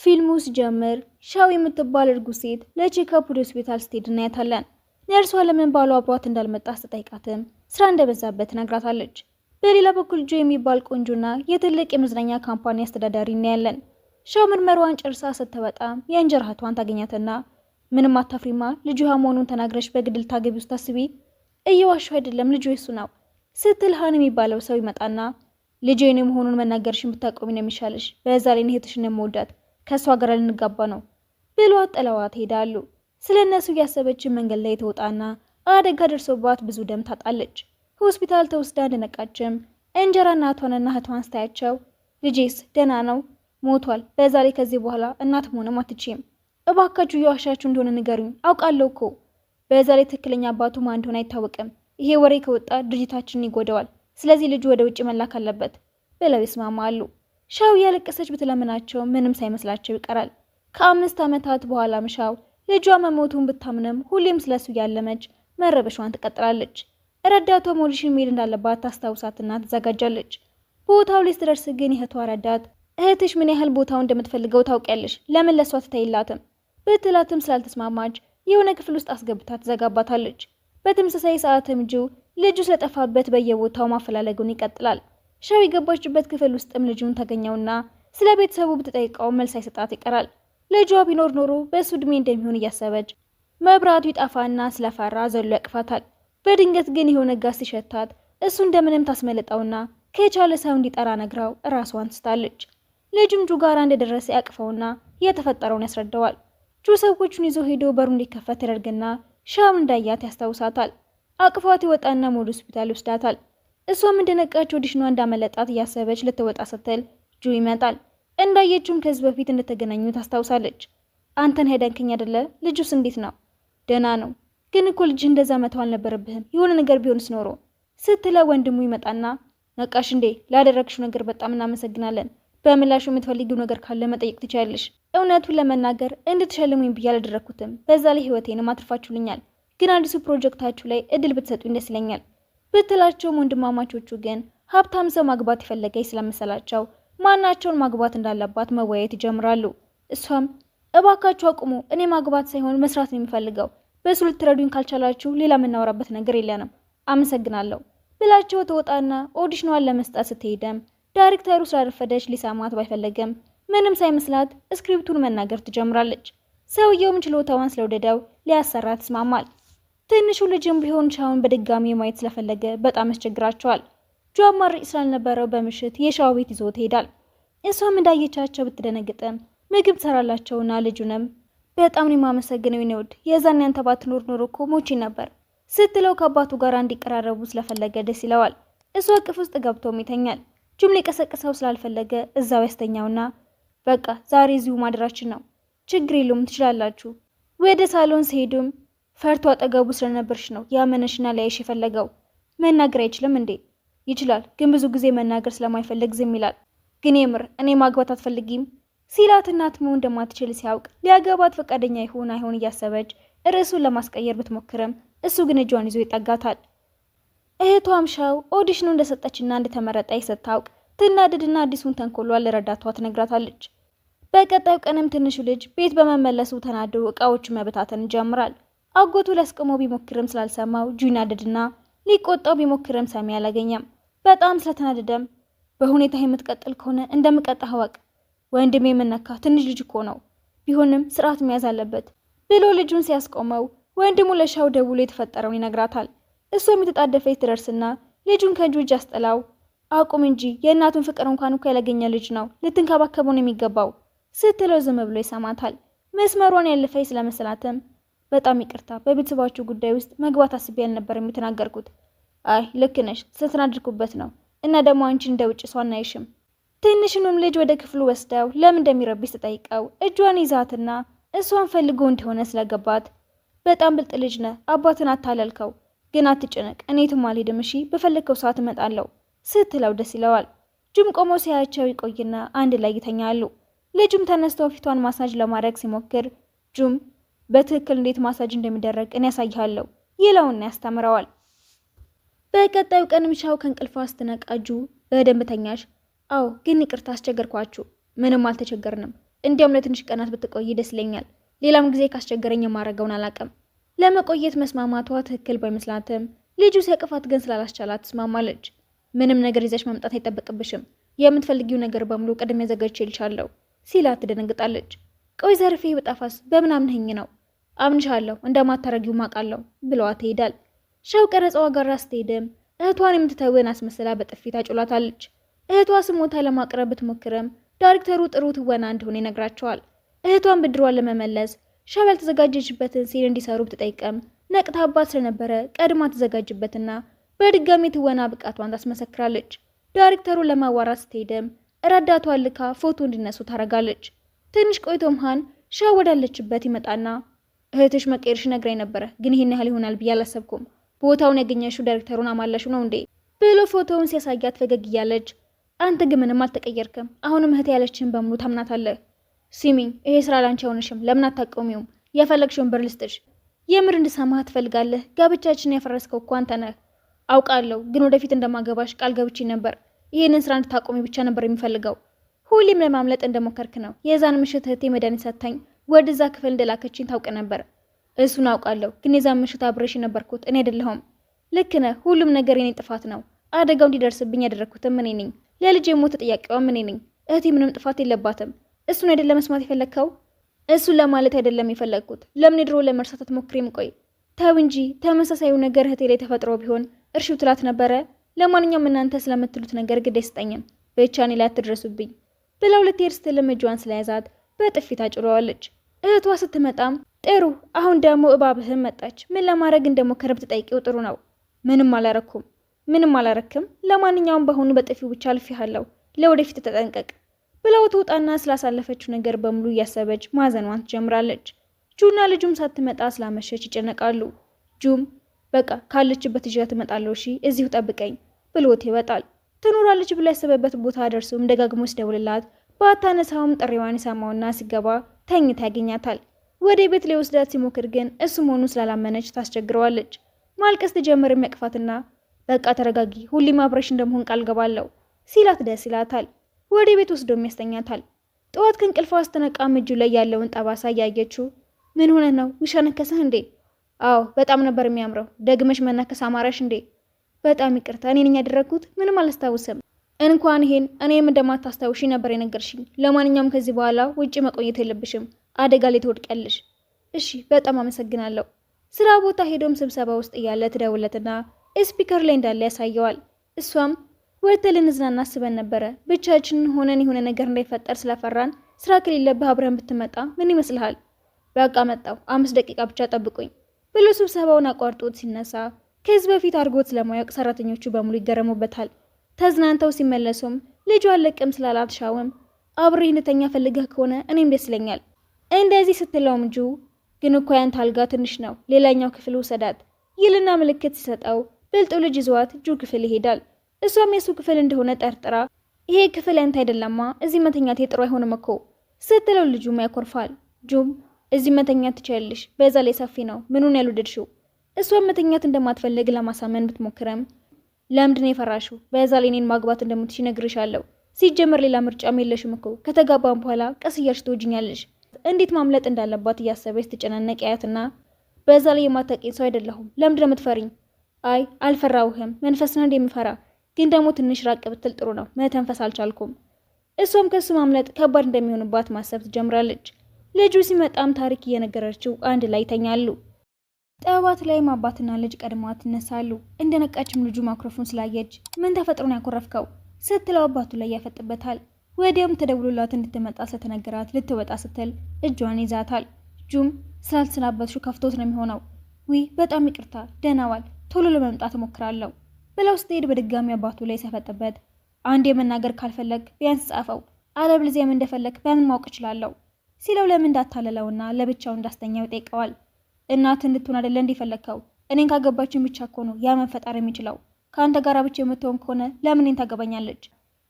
ፊልሙ ሲጀምር ሻው የምትባል እርጉዝ ሴት ለቼክአፕ ወደ ሆስፒታል ስትሄድ እናያታለን። ነርሷ ለምን ባሏ አብሯት እንዳልመጣ ስትጠይቃትም ስራ እንደበዛበት ነግራታለች። በሌላ በኩል ጆ የሚባል ቆንጆና የትልቅ የመዝናኛ ካምፓኒ አስተዳዳሪ እናያለን። ሻው ምርመራዋን ጨርሳ ስትወጣ የእንጀራ እህቷን ታገኛትና ምንም አታፍሪማ፣ ልጁ መሆኑን ተናግረሽ በግድል ታገቢ ውስጥ ታስቢ፣ እየዋሻው አይደለም ልጁ የሱ ነው ስትል ሃን የሚባለው ሰው ይመጣና ልጄ ነው መሆኑን መናገርሽን ብታቆሚ ነው የሚሻልሽ፣ በዛ ላይ እህትሽን የምወዳት ከሷ ጋር ልንጋባ ነው ብሏት ጥለዋት ሄዳሉ። ስለነሱ ያሰበች መንገድ ላይ ተወጣና አደጋ ደርሶባት ብዙ ደም ታጣለች። ሆስፒታል ተወስዳ እንደነቃችም እንጀራ እናቷንና እህቷን ስታያቸው ልጄስ ደህና ነው? ሞቷል። በዛ ላይ ከዚህ በኋላ እናት መሆንም አትችይም። እባካችሁ እየዋሻችሁ እንደሆነ ንገሩኝ። አውቃለሁ እኮ በዛ ላይ ትክክለኛ አባቱ ማን እንደሆነ አይታወቅም። ይሄ ወሬ ከወጣ ድርጅታችንን ይጎዳዋል። ስለዚህ ልጁ ወደ ውጭ መላክ አለበት ብለው ይስማማሉ። ሻው ያለቀሰች ብትለምናቸው ምንም ሳይመስላቸው ይቀራል። ከ5 ዓመታት በኋላም ሻው ልጇ መሞቱን ብታምንም ሁሌም ስለሱ ያለመች መረበሿን ትቀጥላለች። ረዳቷ ኦዲሽን መሄድ እንዳለባት ታስታውሳትና ትዘጋጃለች። ቦታው ላይ ስትደርስ ግን እህቷ ረዳት እህትሽ ምን ያህል ቦታውን እንደምትፈልገው ታውቂያለሽ፣ ለምን ለሷ ትተይላትም ብትላትም ስላልተስማማች የሆነ ክፍል ውስጥ አስገብታ ትዘጋባታለች። በተመሳሳይ ሰዓትም ጁ ልጁ ስለጠፋበት በየቦታው ማፈላለጉን ይቀጥላል። ሻው የገባችበት ክፍል ውስጥም ልጁን ታገኘውና ስለ ቤተሰቡ ብትጠይቀው መልስ አይሰጣት ይቀራል። ልጇ ቢኖር ኖሮ በሱ እድሜ እንደሚሆን እያሰበች መብራቱ ይጠፋና ስለፈራ ዘሎ ያቅፋታል። በድንገት ግን የሆነ ጋዝ ሲሸታት እሱ እንደምንም ታስመልጠውና ከቻለ ሰው እንዲጠራ ነግራው ራሷን ትስታለች። ልጁም ጁ ጋር እንደደረሰ ያቅፈውና የተፈጠረውን ያስረዳዋል። ጁ ሰዎቹን ይዞ ሄዶ በሩ እንዲከፈት ያደርግና ሻው እንዳያት ያስታውሳታል። አቅፏት ይወጣና ወደ ሆስፒታል ይወስዳታል። እሷም እንደነቃች ኦዲሽኗ እንዳመለጣት እያሰበች ልትወጣ ስትል ጁ ይመጣል። እንዳየችውም ከዚህ በፊት እንደተገናኙ ታስታውሳለች። አንተን ሄደንከኝ አይደለ? ልጁስ እንዴት ነው? ደህና ነው፣ ግን እኮ ልጅ እንደዛ መተው አልነበረብህም፣ የሆነ ነገር ቢሆንስ ኖሮ ስትለው ወንድሙ ይመጣና ነቃሽ እንዴ? ላደረግሽው ነገር በጣም እናመሰግናለን። በምላሹ የምትፈልጊው ነገር ካለ መጠየቅ ትችያለሽ። እውነቱን ለመናገር እንድትሸልሙኝ ብዬ አላደረኩትም። በዛ ላይ ህይወቴንም አትርፋችሁልኛል። ግን አዲሱ ፕሮጀክታችሁ ላይ እድል ብትሰጡኝ ደስ ይለኛል ብትላቸውም ወንድማማቾቹ ግን ሀብታም ሰው ማግባት የፈለገች ስለመሰላቸው ማናቸውን ማግባት እንዳለባት መወያየት ይጀምራሉ። እሷም እባካችሁ አቁሙ፣ እኔ ማግባት ሳይሆን መስራት ነው የሚፈልገው። በሱ ልትረዱኝ ካልቻላችሁ ሌላ የምናወራበት ነገር የለንም፣ አመሰግናለሁ ብላቸው ተወጣና ኦዲሽኗን ለመስጠት ስትሄደም ዳይሬክተሩ ስላረፈደች ሊሰማት ባይፈለግም ምንም ሳይመስላት ስክሪፕቱን መናገር ትጀምራለች። ሰውየውም ችሎታዋን ስለወደደው ሊያሰራት ይስማማል። ትንሹ ልጅም ቢሆን ሻውን በድጋሚ ማየት ስለፈለገ በጣም ያስቸግራቸዋል። ጆ አማራጭ ስላልነበረው በምሽት የሻው ቤት ይዞ ትሄዳል። እሷም እንዳየቻቸው ብትደነግጥም ምግብ ትሰራላቸውና ልጁንም በጣም ነው የማመሰግነው የኔ ውድ፣ የዛን ያንተ ባትኖር ኖሮ እኮ ሞቼ ነበር ስትለው ከአባቱ ጋር እንዲቀራረቡ ስለፈለገ ደስ ይለዋል። እሷ እቅፍ ውስጥ ገብቶም ይተኛል። ጁም ሊቀሰቅሰው ስላልፈለገ እዛው ያስተኛውና በቃ ዛሬ እዚሁ ማድራችን ነው፣ ችግር የለውም ትችላላችሁ። ወደ ሳሎን ሲሄዱም ፈርቶ አጠገቡ ስለነበርሽ ነው ያመነሽና ላይሽ የፈለገው። መናገር አይችልም እንዴ? ይችላል፣ ግን ብዙ ጊዜ መናገር ስለማይፈልግ ዝም ይላል። ግን የምር እኔ ማግባት አትፈልጊም ሲላት እናት መሆን እንደማትችል ሲያውቅ ሊያገባት ፈቃደኛ ይሆን አይሆን እያሰበች ርዕሱን ለማስቀየር ብትሞክርም እሱ ግን እጇን ይዞ ይጠጋታል። እህቷም ሻው ኦዲሽኑ እንደሰጠችና እንደተመረጠች ስታውቅ ትናደድና አዲሱን ተንኮሏን ለረዳቷ ትነግራታለች። በቀጣዩ ቀንም ትንሹ ልጅ ቤት በመመለሱ ተናዶ እቃዎቹ መበታተን ይጀምራል። አጎቱ ሊያስቆመው ቢሞክርም ስላልሰማው ጁ ይናደድና ሊቆጣው ቢሞክርም ሰሚ አላገኘም። በጣም ስለተናደደም በሁኔታ የምትቀጥል ከሆነ እንደምቀጣህ አወቅ፣ ወንድሜ የምነካ ትንሽ ልጅ እኮ ነው፣ ቢሆንም ስርዓት መያዝ አለበት ብሎ ልጁን ሲያስቆመው ወንድሙ ለሻው ደውሎ የተፈጠረውን ይነግራታል። እሷ የተጣደፈች ትደርስና ልጁን ከእጁ እጅ አስጥላው አቁም እንጂ የእናቱን ፍቅር እንኳን እኮ ያላገኘ ልጅ ነው፣ ልትንከባከበው ነው የሚገባው ስትለው ዝም ብሎ ይሰማታል። መስመሯን ያለፈች ስለመሰላትም በጣም ይቅርታ፣ በቤተሰባችሁ ጉዳይ ውስጥ መግባት አስቤ አልነበረም የተናገርኩት። አይ ልክ ነሽ፣ ስለተናደድኩበት ነው። እና ደግሞ አንቺ እንደ ውጭ ሰው አናይሽም። ትንሽኑም ልጅ ወደ ክፍሉ ወስደው ለምን እንደሚረብሽ ተጠይቀው እጇን ይዛትና እሷን ፈልጎ እንደሆነ ስለገባት በጣም ብልጥ ልጅ ነህ፣ አባትን አታለልከው፣ ግን አትጨነቅ፣ እኔ የትም አልሄድም፣ እሺ በፈለግከው ሰዓት እመጣለሁ ስትለው ደስ ይለዋል። ጁም ቆሞ ሲያያቸው ይቆይና አንድ ላይ ይተኛሉ። ልጁም ተነስተው ፊቷን ማሳጅ ለማድረግ ሲሞክር ጁም በትክክል እንዴት ማሳጅ እንደሚደረግ እኔ ያሳይሃለሁ ይለውና ያስተምረዋል። በቀጣዩ ቀን ሻው ከእንቅልፏ ስትነቃ ጁ በደንብ ተኛሽ? አዎ፣ ግን ይቅርታ አስቸገርኳችሁ። ምንም አልተቸገርንም፣ እንዲያውም ለትንሽ ቀናት ብትቆይ ደስ ይለኛል። ሌላም ጊዜ ካስቸገረኝ የማረገውን አላውቅም። ለመቆየት መስማማቷ ትክክል ባይመስላትም ልጁ ሲያቅፋት ግን ስላላስቻላት ትስማማለች። ምንም ነገር ይዘሽ መምጣት አይጠበቅብሽም፣ የምትፈልጊው ነገር በሙሉ ቀድሜ አዘጋጅቼልሻለሁ ሲላት ትደነግጣለች። ቆይ ዘርፌ በጣፋስ በምን አምነኸኝ ነው? አምንሻለሁ እንደማታረጊው ማቃለሁ ብለዋት ይሄዳል። ሸው ቀረጻዋ ጋር ስትሄድም እህቷን የምትተውን አስመስላ በጥፊ ታጮላታለች። እህቷ ስሞታ ለማቅረብ ብትሞክርም ዳይሬክተሩ ጥሩ ትወና እንደሆነ ይነግራቸዋል። እህቷን ብድሯን ለመመለስ ሸው ያልተዘጋጀችበትን ሲል እንዲሰሩ ብትጠይቅም ነቅታባት ስለነበረ ቀድማ ተዘጋጅበትና በድጋሚ ትወና ብቃቷን ታስመሰክራለች። ዳይሬክተሩን ለማዋራት ስትሄድም ረዳቷን ልካ ፎቶ እንዲነሱ ታረጋለች። ትንሽ ቆይቶም ሃን ሸው ወዳለችበት ይመጣና እህትሽ መቀየርሽ ነግራኝ ነበረ፣ ግን ይሄን ያህል ይሆናል ብዬ አላሰብኩም። ቦታውን ያገኘሽው ዳይሬክተሩን አማላሹ ነው እንዴ ብሎ ፎቶውን ሲያሳያት ፈገግ እያለች አንተ ግን ምንም አልተቀየርክም፣ አሁንም እህት ያለችን በሙሉ ታምናታለህ። ሲሚኝ ይሄ ስራ ላንቺ አይሆንሽም፣ ለምን አታቆሚውም? የፈለግሽውን ብር ልስጥሽ። የምር እንድሰማህ ትፈልጋለህ? ጋብቻችን ያፈረስከው እኮ አንተ ነህ። አውቃለሁ፣ ግን ወደፊት እንደማገባሽ ቃል ገብቼ ነበር። ይህንን ስራ እንድታቆሚ ብቻ ነበር የሚፈልገው። ሁሌም ለማምለጥ እንደሞከርክ ነው። የዛን ምሽት እህቴ መድኃኒት ሰጥታኝ ወደዛ ክፍል እንደላከችኝ ታውቅ ነበር። እሱን አውቃለሁ፣ ግን የዛን ምሽት አብሬሽ የነበርኩት እኔ አይደለሁም። ልክ ነህ፣ ሁሉም ነገር የኔ ጥፋት ነው። አደጋው እንዲደርስብኝ ያደረግኩትም እኔ ነኝ። ለልጅ የሞት ተጠያቂዋም እኔ ነኝ። እህቴ ምንም ጥፋት የለባትም። እሱን አይደለም መስማት የፈለግከው? እሱን ለማለት አይደለም የፈለግኩት። ለምን ድሮ ለመርሳት አትሞክሪም? ቆይ ተው እንጂ ተመሳሳዩ ነገር እህቴ ላይ ተፈጥሮ ቢሆን እርሺው ትላት ነበረ። ለማንኛውም እናንተ ስለምትሉት ነገር ግድ አይሰጠኝም፣ ብቻ እኔ ላይ አትድረሱብኝ ብለው ልትሄድ ስትልም እጇን ስለያዛት በጥፊ ታጭለዋለች። እህቷ ስትመጣም ጥሩ፣ አሁን ደግሞ እባብህም መጣች። ምን ለማድረግ እንደሞከረ ብትጠይቂው ጥሩ ነው። ምንም አላረክም። ለማንኛውም በአሁኑ በጥፊው ብቻ አልፌሃለሁ፣ ለወደፊት ተጠንቀቅ ብለው ትውጣና ስላሳለፈችው ነገር በሙሉ እያሰበች ማዘኗን ትጀምራለች። ጁና ልጁም ሳትመጣ ስላመሸች ይጨነቃሉ። ጁም በቃ ካለችበት ይዣት እመጣለሁ፣ እሺ እዚሁ ጠብቀኝ ብሎት ይወጣል። ትኖራለች ብሎ ያሰበበት ቦታ ደርሶም ደጋግሞ ሲደውልላት ባታነሳውም ጥሪዋን ይሰማውና ሲገባ ተኝታ ያገኛታል። ወደ ቤት ሊወስዳት ሲሞክር ግን እሱ መሆኑን ስላላመነች ታስቸግረዋለች። ማልቀስ ትጀምር የሚያቅፋትና በቃ ተረጋጊ፣ ሁሌም አብረሽ እንደመሆን ቃል ገባለሁ ሲላት ደስ ይላታል። ወደ ቤት ወስዶም ያስተኛታል። ጠዋት ከእንቅልፏ ስትነቃም እጁ ላይ ያለውን ጠባሳ እያየችው ምን ሆነ ነው? ውሻ ነከሰህ እንዴ? አዎ በጣም ነበር የሚያምረው። ደግመሽ መነከስ አማራሽ እንዴ? በጣም ይቅርታ፣ እኔ ነኝ ያደረግኩት። ምንም አላስታውስም። እንኳን ይሄን እኔም እንደማታስታውሺ ነበር የነገርሽኝ። ለማንኛውም ከዚህ በኋላ ውጪ መቆየት የለብሽም፣ አደጋ ላይ ትወድቂያለሽ። እሺ በጣም አመሰግናለሁ። ስራ ቦታ ሄዶም ስብሰባ ውስጥ እያለ ትደውለትና ስፒከር ላይ እንዳለ ያሳየዋል። እሷም ወጥተን ልንዝናና አስበን ነበረ፣ ብቻችንን ሆነን የሆነ ነገር እንዳይፈጠር ስለፈራን ስራ ከሌለብህ አብረን ብትመጣ ምን ይመስልሃል? በቃ መጣው፣ 5 ደቂቃ ብቻ ጠብቁኝ ብሎ ስብሰባውን አቋርጦት ሲነሳ ከዚህ በፊት አድርጎት ስለማያውቅ ሰራተኞቹ በሙሉ ይገረሙበታል። ተዝናንተው ሲመለሱም ልጁ አለቅም ስላላት ሻውም አብሬ እንድተኛ ፈልገህ ከሆነ እኔም ደስ ይለኛል እንደዚህ ስትለውም ጁ ግን እኮ ያንተ አልጋ ትንሽ ነው፣ ሌላኛው ክፍል ውሰዳት ይልና ምልክት ሲሰጠው ብልጡ ልጅ ይዟት ጁ ክፍል ይሄዳል። እሷም የሱ ክፍል እንደሆነ ጠርጥራ ይሄ ክፍል ያንተ አይደለማ፣ እዚህ መተኛት ጥሩ አይሆንም እኮ ስትለው ልጁም ያኮርፋል። ጁም እዚህ መተኛት ትችያለሽ፣ በዛ ላይ ሰፊ ነው፣ ምኑን ያልወደድሽው? እሷም መተኛት እንደማትፈልግ ለማሳመን ብትሞክረም ለምንድን ነው የፈራሽው? በዛ ላይ እኔን ማግባት እንደምትሽ ነግርሻለሁ። ሲጀመር ሌላ ምርጫም የለሽም እኮ፣ ከተጋባን በኋላ ቀስ እያልሽ ትወጂኛለሽ። እንዴት ማምለጥ እንዳለባት እያሰበች ትጨናነቅ ያያትና በዛ ላይ የማታውቂኝ ሰው አይደለሁም፣ ለምንድን ነው የምትፈሪኝ? አይ አልፈራውህም፣ መንፈስ ነው እንደምፈራ፣ ግን ደግሞ ትንሽ ራቅ ብትል ጥሩ ነው፣ መተንፈስ አልቻልኩም። እሷም ከሱ ማምለጥ ከባድ እንደሚሆንባት ማሰብ ትጀምራለች። ልጁ ሲመጣም ታሪክ እየነገረችው አንድ ላይ ይተኛሉ። ጠዋት ላይም አባትና ልጅ ቀድመዋት ይነሳሉ። እንደነቃችም ልጁ ማክሮፎን ስላየች ምን ተፈጥሮን ያኮረፍከው ስትለው አባቱ ላይ ያፈጥበታል። ወዲያውም ተደውሎላት እንድትመጣ ስለተነገራት ልትወጣ ስትል እጇን ይዛታል። ጁም ስላልተሰናበትሽው ከፍቶት ነው የሚሆነው። በጣም ይቅርታ፣ ደህና ዋል፣ ቶሎ ለመምጣት እሞክራለሁ ብለው ስትሄድ በድጋሚ አባቱ ላይ ሲያፈጥበት አንድ የመናገር ካልፈለግ ቢያንስ ጻፈው፣ አለበለዚያም እንደፈለግ በምን ማወቅ እችላለሁ ሲለው ለምን እንዳታለለውና ለብቻው እንዳስተኛው ይጠይቀዋል። እናት እንድትሆን አይደለ እንዲፈለግከው? እኔን ካገባችን ብቻ እኮ ነው ያ መፈጠር የሚችለው። ከአንተ ጋር ብቻ የምትሆን ከሆነ ለምን እኔን ታገባኛለች?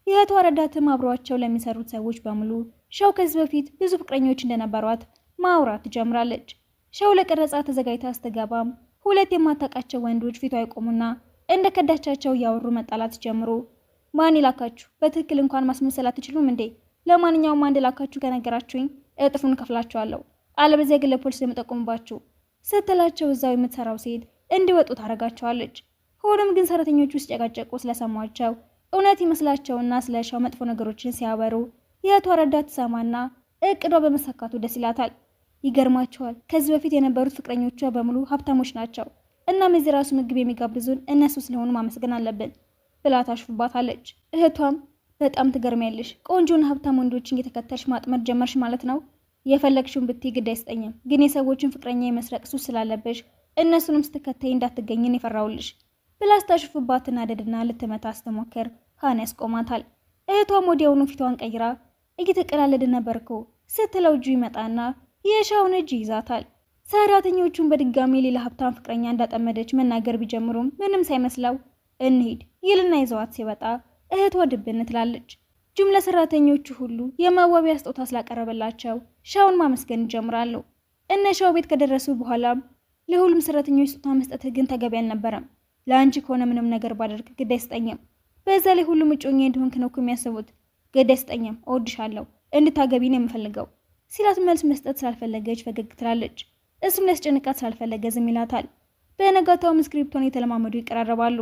የእህቷ ረዳትም አብረዋቸው ለሚሰሩት ሰዎች በሙሉ ሸው ከዚህ በፊት ብዙ ፍቅረኞች እንደነበሯት ማውራት ትጀምራለች። ሸው ለቀረጻ ተዘጋጅታ ስትገባም ሁለት የማታውቃቸው ወንዶች ፊቷ ይቆሙና እንደ ከዳቻቸው እያወሩ መጣላት ጀምሮ ማን ይላካችሁ? በትክክል እንኳን ማስመሰል አትችሉም እንዴ? ለማንኛውም አንድ ላካችሁ ከነገራችሁኝ እጥፉን ከፍላችኋለሁ፣ አለበለዚያ ግን ለፖሊስ ለመጠቆምባችሁ ስትላቸው እዛው የምትሰራው ሴት እንዲወጡ ታደርጋቸዋለች። ሆኖም ግን ሰራተኞቹ ሲጨቃጨቁ ስለሰሟቸው እውነት ይመስላቸውና ስለ ሻው መጥፎ ነገሮችን ሲያበሩ የእህቷ ረዳት ትሰማና እቅዷ በመሳካቱ ደስ ይላታል። ይገርማቸዋል። ከዚህ በፊት የነበሩት ፍቅረኞቿ በሙሉ ሀብታሞች ናቸው። እናም እዚህ ራሱ ምግብ የሚጋብዙን እነሱ ስለሆኑ ማመስገን አለብን ብላ ታሽፉባታለች። እህቷም በጣም ትገርሚያለሽ፣ ቆንጆና ሀብታም ወንዶችን እየተከተልሽ ማጥመድ ጀመርሽ ማለት ነው። የፈለግሽውን ብትይ ግድ አይስጠኝም፣ ግን የሰዎችን ፍቅረኛ የመስረቅ ሱስ ስላለበሽ እነሱንም ስትከተይ እንዳትገኝን የፈራውልሽ ብላ ስታሽፉባትና ደድና ልትመታ ስትሞክር ሃና ያስቆማታል። እህቷም ወዲያውኑ ፊቷን ቀይራ እየተቀላለደ ነበርኮ ስትለው እጁ ይመጣና የሻውን እጅ ይዛታል። ሰራተኞቹን በድጋሚ ሌላ ሀብታም ፍቅረኛ እንዳጠመደች መናገር ቢጀምሩም ምንም ሳይመስለው እንሂድ ይልና ይዘዋት ሲወጣ እህቷ ድብን ትላለች። ጁም ለሰራተኞቹ ሁሉ የመዋቢያ ስጦታ ስላቀረበላቸው ሻውን ማመስገን ይጀምራሉ። እነ ሻው ቤት ከደረሱ በኋላም ለሁሉም ሰራተኞች ስጦታ መስጠት ግን ተገቢ አልነበረም። ለአንቺ ከሆነ ምንም ነገር ባደርግ ግድ አይስጠኝም። በዛ ላይ ሁሉም እጮኛ እንደሆንክ ነው የሚያስቡት። ግድ አይስጠኝም፣ እወድሻለሁ፣ እንድታገቢ ነው የምፈልገው ሲላት መልስ መስጠት ስላልፈለገች ፈገግ ትላለች። እሱም ሊያስጨንቃት ስላልፈለገ ዝም ይላታል። በነጋታውም ስክሪፕቶን የተለማመዱ ይቀራረባሉ።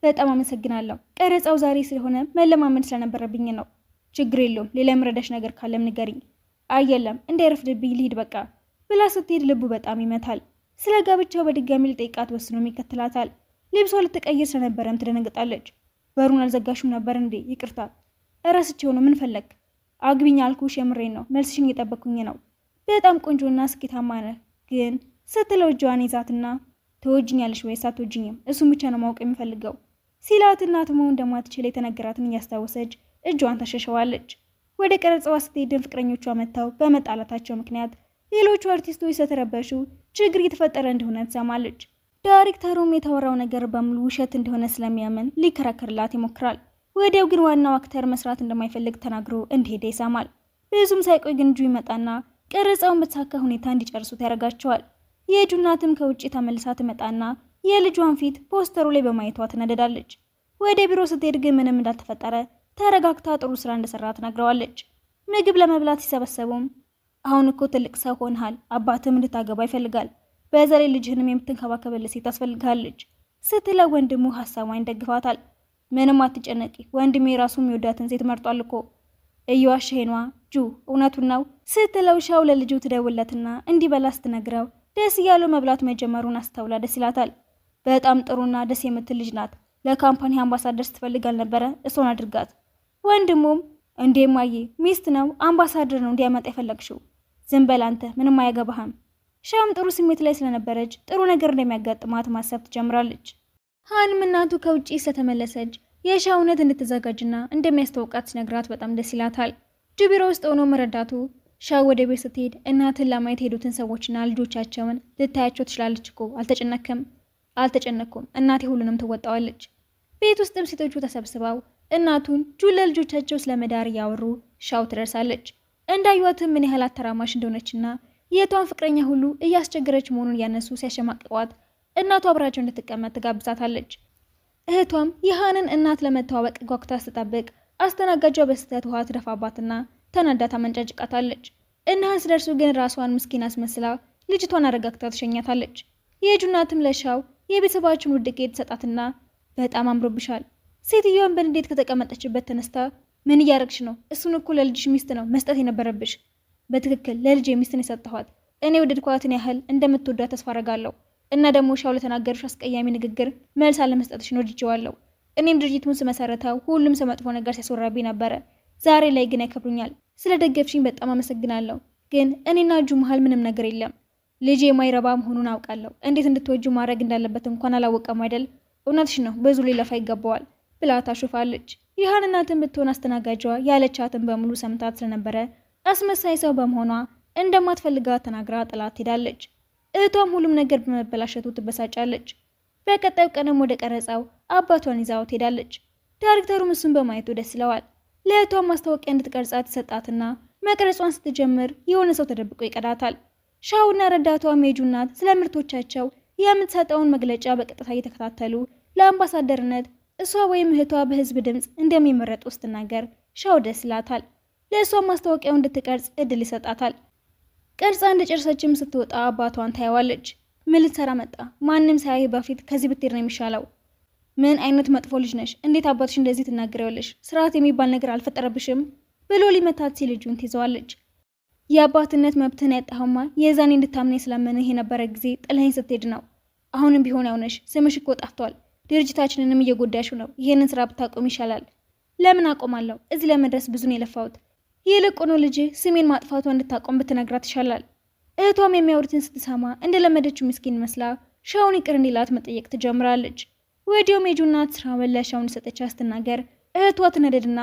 በጣም አመሰግናለሁ፣ ቀረጻው ዛሬ ስለሆነ መለማመድ ስለነበረብኝ ነው። ችግር የለውም፣ ሌላ የምረዳሽ ነገር ካለም ንገሪኝ። አየለም እንዳይረፍድብኝ ልሂድ በቃ ብላ ስትሄድ ልቡ በጣም ይመታል። ስለ ጋብቻው በድጋሚ ልጠይቃት ወስኖም ይከተላታል። ልብሷ ልትቀይር ስለነበረም ትደነግጣለች። በሩን አልዘጋሽም ነበር እንዴ? ይቅርታ እረስቼው ነው። ምን ፈለግ? አግቢኝ አልኩሽ፣ የምሬን ነው። መልስሽን እየጠበኩኝ ነው። በጣም ቆንጆና ስኬታማ ነህ ግን ስትለው እጇን ይዛትና ትወጂኛለሽ ወይስ አትወጂኝም? እሱን ብቻ ነው ማወቅ የሚፈልገው ሲላት እናት መሆን እንደማትችል የተነገራትን እያስታወሰች እጇን ታሸሸዋለች። ወደ ቀረጻዋ ስትሄድን ፍቅረኞቿ መጥተው በመጣላታቸው ምክንያት ሌሎቹ አርቲስቶች ስለተረበሹ ችግር እየተፈጠረ እንደሆነ ትሰማለች። ዳይሬክተሩም የተወራው ነገር በሙሉ ውሸት እንደሆነ ስለሚያምን ሊከራከርላት ይሞክራል። ወዲያው ግን ዋናው አክተር መስራት እንደማይፈልግ ተናግሮ እንደሄደ ይሰማል። ብዙም ሳይቆይ ግን ጁ ይመጣና ቀረጻውን በተሳካ ሁኔታ እንዲጨርሱት ያደርጋቸዋል። የጁ እናትም ከውጭ ተመልሳ ትመጣና የልጇን ፊት ፖስተሩ ላይ በማየቷ ትነደዳለች። ወደ ቢሮ ስትሄድ ግን ምንም እንዳልተፈጠረ ተረጋግታ ጥሩ ስራ እንደሰራ ትነግረዋለች። ምግብ ለመብላት ሲሰበሰቡም አሁን እኮ ትልቅ ሰው ሆነሃል፣ አባትም እንድታገባ ይፈልጋል፣ በዛ ላይ ልጅህንም የምትንከባከበልህ ሴት ታስፈልግሃለች ስትለው ወንድሙ ሀሳቧን ይደግፋታል። ምንም አትጨነቂ፣ ወንድሜ ራሱ የሚወዳትን ሴት መርጧል እኮ እየዋሸሄኗ ጁ እውነቱን ነው ስትለው ሻው ለልጁ ትደውለትና እንዲበላ ስትነግረው ደስ እያለው መብላት መጀመሩን አስተውላ ደስ ይላታል። በጣም ጥሩና ደስ የምትል ልጅ ናት። ለካምፓኒ አምባሳደር ስትፈልግ አልነበረ? እሷን አድርጋት። ወንድሙም እንዴ ማዬ ሚስት ነው አምባሳደር ነው እንዲያመጣ የፈለግሽው? ዝም በል አንተ፣ ምንም አያገባህም። ሻም ጥሩ ስሜት ላይ ስለነበረች ጥሩ ነገር እንደሚያጋጥማት ማሰብ ትጀምራለች። ሃንም እናቱ ከውጪ ስለተመለሰች የሻው እውነት እንድትዘጋጅና እንደሚያስተውቃት ሲነግራት በጣም ደስ ይላታል። ቢሮ ውስጥ ሆኖ መረዳቱ ሻው ወደ ቤት ስትሄድ እናትን ለማየት የሄዱትን ሰዎችና ልጆቻቸውን ልታያቸው ትችላለች እኮ አልተጨነኩም፣ እናቴ ሁሉንም ትወጣዋለች። ቤት ውስጥም ሴቶቹ ተሰብስበው እናቱን ጁ ለልጆቻቸው ስለመዳር እያወሩ ሻው ትደርሳለች። እንዳዩዋትም ምን ያህል አተራማሽ እንደሆነችና የቷን ፍቅረኛ ሁሉ እያስቸገረች መሆኑን እያነሱ ሲያሸማቅቋት እናቷ አብራቸው እንድትቀመጥ ትጋብዛታለች። እህቷም የሃንን እናት ለመተዋወቅ ጓጉታ ስትጠብቅ አስተናጋጇ በስህተት ውሃ ትደፋባትና ተናዳ ታመንጫጭቃታለች። እናት ሲደርሱ ግን ራሷን ምስኪን አስመስላ ልጅቷን አረጋግታ ትሸኛታለች። የጁ እናትም ለሻው የቤተሰባችን ውድቄ ትሰጣትና በጣም አምሮብሻል። ሴትዮዋን በንዴት ከተቀመጠችበት ተነስታ ምን እያረግሽ ነው? እሱን እኮ ለልጅሽ ሚስት ነው መስጠት የነበረብሽ። በትክክል ለልጅ ሚስትን የሰጠኋት። እኔ ወደድኳትን ያህል እንደምትወዳት ተስፋ አረጋለሁ። እና ደግሞ ሻው ለተናገርሽ አስቀያሚ ንግግር መልስ አለመስጠትሽን ወድጄዋለሁ። እኔም ድርጅቱን ስመሰረተው ሁሉም ሰው መጥፎ ነገር ሲያስወራብኝ ነበረ። ዛሬ ላይ ግን ያከብሩኛል። ስለ ደገፍሽኝ በጣም አመሰግናለሁ። ግን እኔና ጁ መሃል ምንም ነገር የለም። ልጅ የማይረባ መሆኑን አውቃለሁ። እንዴት እንድትወጁ ማድረግ እንዳለበት እንኳን አላወቀም አይደል? እውነትሽ ነው፣ ብዙ ሊለፋ ይገባዋል ብላ ታሹፋለች። ይህን እናትን ብትሆን አስተናጋጇ ያለቻትን በሙሉ ሰምታት ስለነበረ አስመሳይ ሰው በመሆኗ እንደማትፈልጋት ተናግራ ጥላት ሄዳለች። እህቷም ሁሉም ነገር በመበላሸቱ ትበሳጫለች። በቀጣዩ ቀንም ወደ ቀረጻው አባቷን ይዛው ትሄዳለች። ዳይሬክተሩም እሱን በማየቱ ደስ ይለዋል። ለእህቷም ማስታወቂያ እንድትቀርጻት ይሰጣትና መቅረጿን ስትጀምር የሆነ ሰው ተደብቆ ይቀዳታል። ሻውና ረዳቷም የጁ እናት ስለ ምርቶቻቸው የምትሰጠውን መግለጫ በቀጥታ እየተከታተሉ ለአምባሳደርነት እሷ ወይም እህቷ በህዝብ ድምፅ እንደሚመረጡ ስትናገር ሻው ደስ ይላታል። ለእሷ ማስታወቂያው እንድትቀርጽ እድል ይሰጣታል። ቀርጻ እንደጨረሰችም ስትወጣ አባቷን ታየዋለች። ምን ልትሰራ መጣ? ማንም ሳያይ በፊት ከዚህ ብትሄድ ነው የሚሻለው። ምን አይነት መጥፎ ልጅ ነሽ? እንዴት አባትሽ እንደዚህ ትናገሪያለሽ? ስርዓት የሚባል ነገር አልፈጠረብሽም? ብሎ ሊመታት ሲል እጁን ትይዘዋለች። የአባትነት መብትህን ያጣኸውማ የዛኔ እንድታምነኝ ስላመንህ የነበረ ጊዜ ጥለኸኝ ስትሄድ ነው። አሁንም ቢሆን ያውነሽ፣ ስምሽ እኮ ጠፍቷል። ድርጅታችንንም እየጎዳሽው ነው። ይህንን ስራ ብታቆም ይሻላል። ለምን አቆማለሁ? እዚህ ለመድረስ ብዙ ነው የለፋሁት። ይልቁኑ ልጅ ስሜን ማጥፋቷ እንድታቆም ብትነግራት ይሻላል። እህቷም የሚያወሩትን ስትሰማ እንደለመደችው ምስኪን መስላ ሻውን ይቅር እንዲላት መጠየቅ ትጀምራለች። ወዲያውም የጁናት ስራ መለሻውን ሰጠቻ ስትናገር እህቷ ትነደድና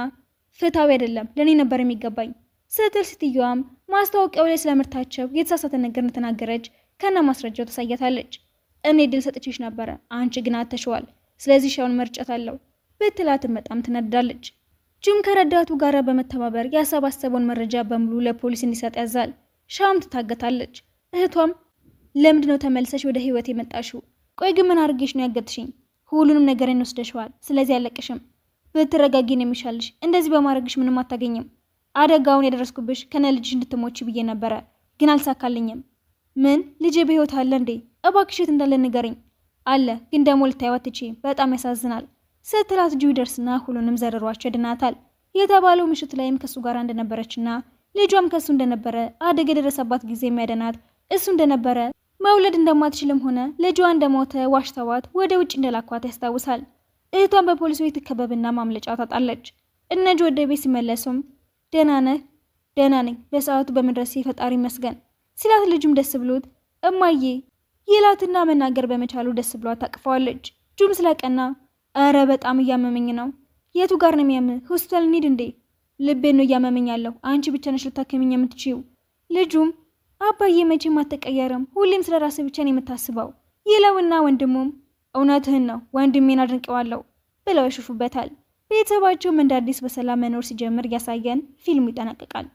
ፍትሃዊ አይደለም፣ ለኔ ነበር የሚገባኝ ስትል ስትየዋም ማስታወቂያው ላይ ስለምርታቸው የተሳሳተ ነገር እንደተናገረች ከነ ማስረጃው ታሳያታለች። እኔ ድል ሰጥቼሽ ነበረ፣ አንቺ ግን አተሽዋል። ስለዚህ ሻውን መርጨታለሁ ብትላትም በጣም ትነዳለች። ጁም ከረዳቱ ጋር በመተባበር ያሰባሰበውን መረጃ በሙሉ ለፖሊስ እንዲሰጥ ያዛል። ሻውም ትታገታለች። እህቷም ለምንድነው ተመልሰሽ ወደ ህይወት የመጣሽው? ቆይ ግን ምን አድርጌሽ ነው ያገትሽኝ? ሁሉንም ነገር እንወስደሽዋል። ስለዚህ አለቅሽም። ብትረጋጊ ነው የሚሻልሽ። እንደዚህ በማድረግሽ ምንም አታገኝም። አደጋውን የደረስኩብሽ ከነ ልጅሽ እንድትሞች ብዬ ነበረ፣ ግን አልሳካልኝም። ምን ልጄ በህይወት አለ እንዴ? እባክሽ የት እንዳለ ንገሪኝ። አለ፣ ግን ደግሞ ልታይው አትችይም። በጣም ያሳዝናል ስትላት ጁ ይደርስና ሁሉንም ዘርሯቸው ያድናታል። የተባለው ምሽት ላይም ከሱ ጋር እንደነበረችና ልጇም ከሱ እንደነበረ አደጋ የደረሰባት ጊዜ የሚያደናት እሱ እንደነበረ መውለድ እንደማትችልም ሆነ ልጇ እንደሞተ ዋሽተዋት ወደ ውጭ እንደላኳት ያስታውሳል። እህቷን በፖሊስ ቤት ትከበብና ማምለጫ ታጣለች። እነጁ ወደ ቤት ሲመለሱም ደህና ነህ? ደህና ነኝ፣ በሰዓቱ በመድረሴ ፈጣሪ ይመስገን ሲላት ልጁም ደስ ብሎት እማዬ ይላትና መናገር በመቻሉ ደስ ብሏት ታቅፈዋለች። ጁም ስለቀና አረ በጣም እያመመኝ ነው። የቱ ጋር ነው የሚያምህ? ሆስፒታል እንሂድ እንዴ? ልቤን ነው እያመመኝ ያለው። አንቺ ብቻ ነሽ ልታከሚኝ የምትችይው። ልጁም አባዬ መቼም አትቀየርም፣ ሁሌም ስለ ራስህ ብቻ ነው የምታስበው ይለውና ወንድሙም እውነትህን ነው ወንድሜን አድንቀዋለሁ ብለው ያሽፉበታል። ቤተሰባቸውም እንደ አዲስ በሰላም መኖር ሲጀምር እያሳየን ፊልሙ ይጠናቀቃል።